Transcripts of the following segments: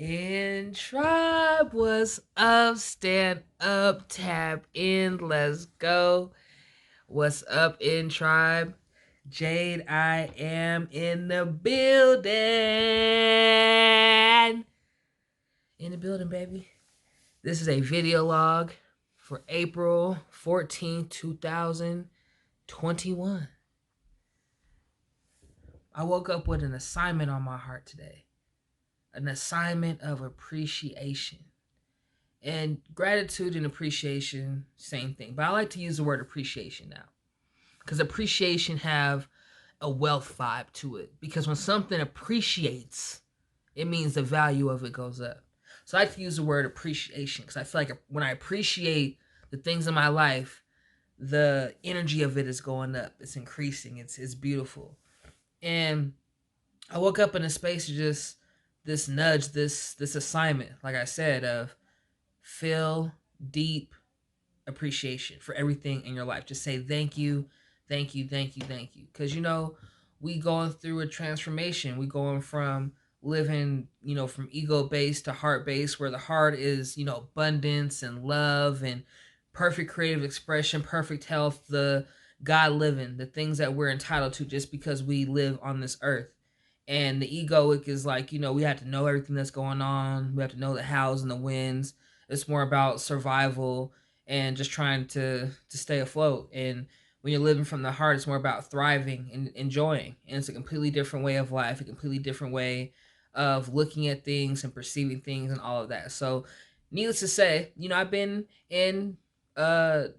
INtribe, what's up? Stand up, tap in, let's go. What's up, INtribe? Jade, I am in the building. In the building, baby. This is a video log for April 14th, 2021. I woke up with an assignment on my heart today. An assignment of appreciation. And gratitude and appreciation, same thing. But I like to use the word appreciation now. Because appreciation have a wealth vibe to it. Because when something appreciates, it means the value of it goes up. So I like to use the word appreciation. Because I feel like when I appreciate the things in my life, the energy of it is going up. It's increasing. It's beautiful. And I woke up in a space of just this nudge, this assignment, like I said, of feel deep appreciation for everything in your life. Just say thank you, thank you, thank you, thank you. Because, we going through a transformation. We going from living, from ego-based to heart-based, where the heart is, abundance and love and perfect creative expression, perfect health, the God living, the things that we're entitled to just because we live on this earth. And the egoic is like, we have to know everything that's going on. We have to know the hows and the whens. It's more about survival and just trying to stay afloat. And when you're living from the heart, it's more about thriving and enjoying. And it's a completely different way of life, a completely different way of looking at things and perceiving things and all of that. So needless to say, I've been in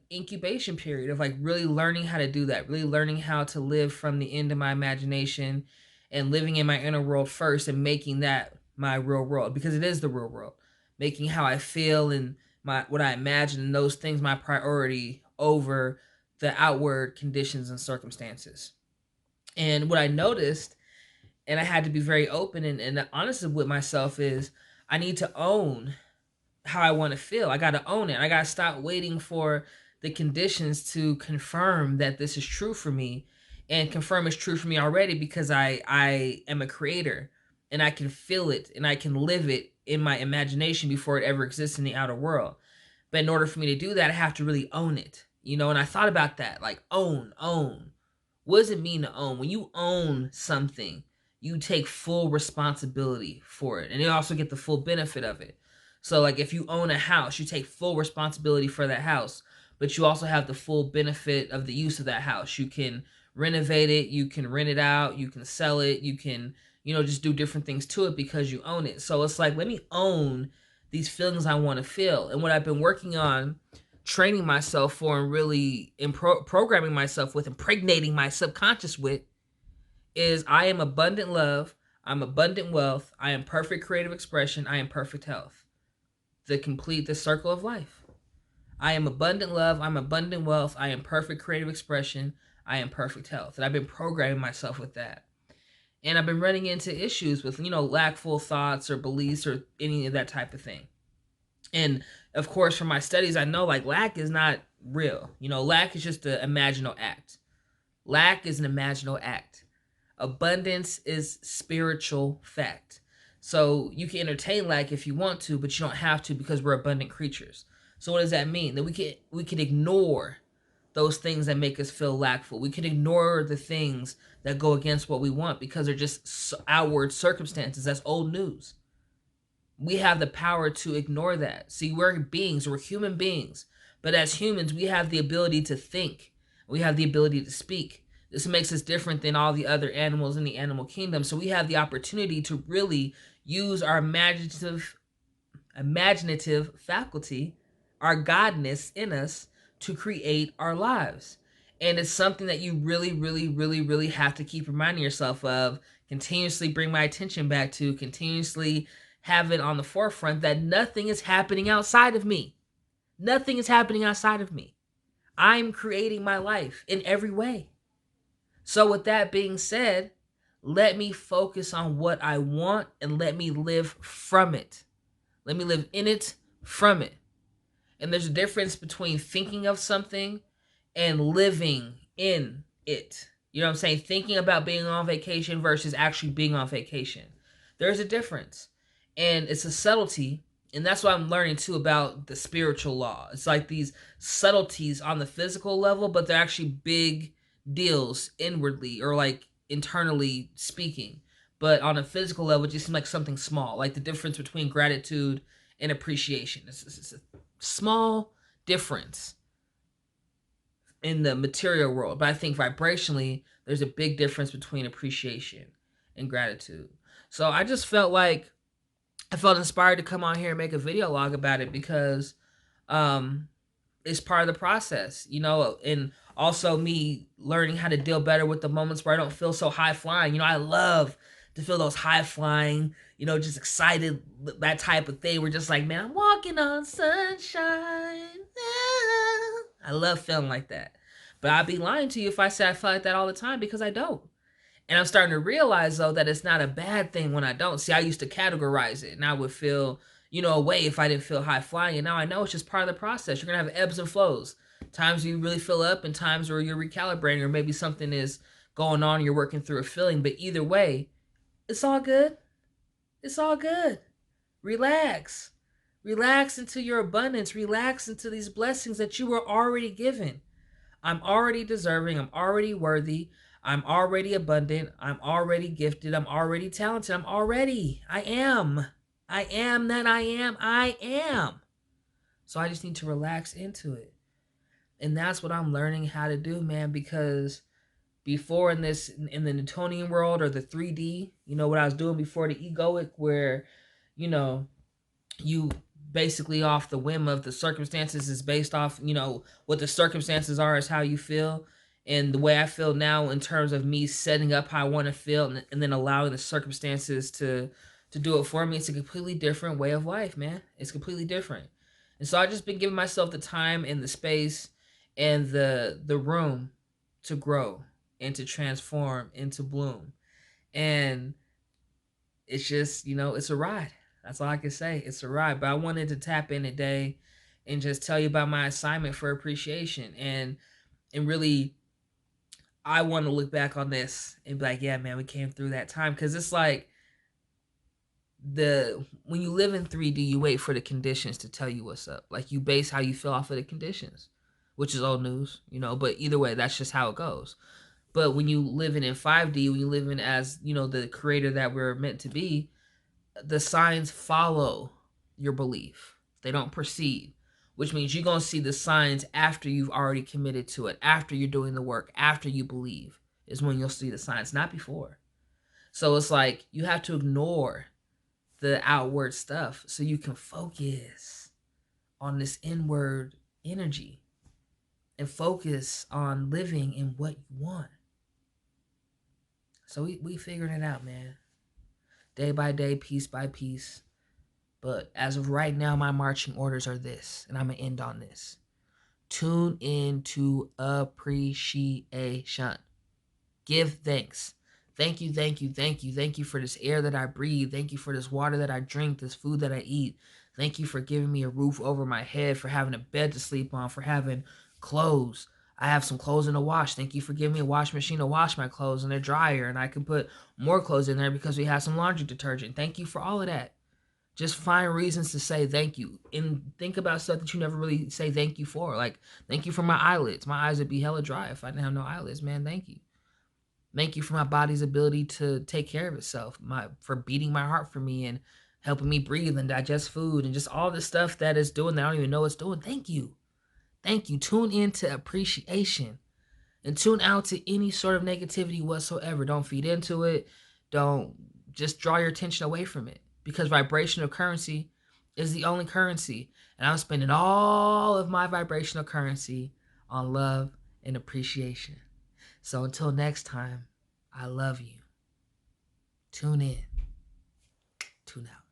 incubation period of like really learning how to do that, really learning how to live from the end of my imagination and living in my inner world first and making that my real world, because it is the real world. Making how I feel and what I imagine and those things my priority over the outward conditions and circumstances. And what I noticed, and I had to be very open and honest with myself, is I need to own how I want to feel. I got to own it. I got to stop waiting for the conditions to confirm that this is true for me, and confirm it's true for me already, because I am a creator and I can feel it and I can live it in my imagination before it ever exists in the outer world. But in order for me to do that, I have to really own it, and I thought about that, like own. What does it mean to own? When you own something, you take full responsibility for it, and you also get the full benefit of it. So like if you own a house, you take full responsibility for that house, but you also have the full benefit of the use of that house. You can renovate it, you can rent it out, you can sell it, you can, just do different things to it because you own it. So it's like, let me own these feelings I want to feel. And what I've been working on, training myself for, and really programming myself with, impregnating my subconscious with, is I am abundant love, I'm abundant wealth, I am perfect creative expression, I am perfect health. The circle of life. I am abundant love, I'm abundant wealth, I am perfect creative expression, I am perfect health. And I've been programming myself with that. And I've been running into issues with, lackful thoughts or beliefs or any of that type of thing. And of course, from my studies, I know like lack is not real. Lack is just an imaginal act. Lack is an imaginal act. Abundance is spiritual fact. So you can entertain lack if you want to, but you don't have to, because we're abundant creatures. So what does that mean? That we can ignore those things that make us feel lackful. We can ignore the things that go against what we want because they're just outward circumstances. That's old news. We have the power to ignore that. See, we're beings, we're human beings. But as humans, we have the ability to think. We have the ability to speak. This makes us different than all the other animals in the animal kingdom. So we have the opportunity to really use our imaginative faculty, our godness in us, to create our lives. And it's something that you really, really, really, really have to keep reminding yourself of, continuously bring my attention back to, continuously have it on the forefront, that nothing is happening outside of me. Nothing is happening outside of me. I'm creating my life in every way. So with that being said, let me focus on what I want and let me live from it. Let me live in it, from it. And there's a difference between thinking of something and living in it. You know what I'm saying? Thinking about being on vacation versus actually being on vacation. There's a difference. And it's a subtlety. And that's what I'm learning too about the spiritual law. It's like these subtleties on the physical level, but they're actually big deals inwardly or like internally speaking. But on a physical level, it just seems like something small, like the difference between gratitude and appreciation. It's a small difference in the material world, but I think vibrationally, there's a big difference between appreciation and gratitude. So I just felt like I felt inspired to come on here and make a video log about it because um, it's part of the process, you know, and also me learning how to deal better with the moments where I don't feel so high flying. You know, I love to feel those high flying, you know, just excited, that type of thing. We're just like, man, I'm walking on sunshine. I love feeling like that. But I'd be lying to you if I said I feel like that all the time because I don't. And I'm starting to realize though that it's not a bad thing when I don't. See, I used to categorize it and I would feel, you know, away if I didn't feel high flying. And now I know it's just part of the process. You're gonna have ebbs and flows. Times you really fill up and times where you're recalibrating or maybe something is going on, you're working through a feeling. But either way, it's all good. It's all good. Relax. Relax into your abundance. Relax into these blessings that you were already given. I'm already deserving. I'm already worthy. I'm already abundant. I'm already gifted. I'm already talented. I'm already. I am. I am that I am. I am. So I just need to relax into it. And that's what I'm learning how to do, man, because before in the Newtonian world or the 3D, you know what I was doing before the egoic where, you know, you basically off the whim of the circumstances is based off, you know, what the circumstances are is how you feel. And the way I feel now in terms of me setting up how I want to feel and then allowing the circumstances to do it for me, it's a completely different way of life, man. It's completely different. And so I just been giving myself the time and the space and the room to grow and to transform and to bloom. And it's just, you know, it's a ride. That's all I can say. It's a ride. But I wanted to tap in today and just tell you about my assignment for appreciation. And really I want to look back on this and be like, yeah, man, we came through that time. Cause it's like when you live in 3D, you wait for the conditions to tell you what's up. Like you base how you feel off of the conditions, which is old news, you know, but either way, that's just how it goes. But when you live in 5D, when you live in as, you know, the creator that we're meant to be, the signs follow your belief. They don't precede, which means you're going to see the signs after you've already committed to it, after you're doing the work, after you believe is when you'll see the signs, not before. So it's like you have to ignore the outward stuff so you can focus on this inward energy and focus on living in what you want. So we figuring it out, man. Day by day, piece by piece. But as of right now, my marching orders are this, and I'm going to end on this. Tune into appreciation. Give thanks. Thank you, thank you, thank you. Thank you for this air that I breathe. Thank you for this water that I drink, this food that I eat. Thank you for giving me a roof over my head, for having a bed to sleep on, for having clothes. I have some clothes in the wash. Thank you for giving me a wash machine to wash my clothes and a dryer, and I can put more clothes in there because we have some laundry detergent. Thank you for all of that. Just find reasons to say thank you and think about stuff that you never really say thank you for. Like, thank you for my eyelids. My eyes would be hella dry if I didn't have no eyelids, man. Thank you. Thank you for my body's ability to take care of itself, for beating my heart for me and helping me breathe and digest food and just all the stuff that it's doing that I don't even know it's doing. Thank you. Thank you. Tune into appreciation and tune out to any sort of negativity whatsoever. Don't feed into it. Don't just draw your attention away from it because vibrational currency is the only currency. And I'm spending all of my vibrational currency on love and appreciation. So until next time, I love you. Tune in. Tune out.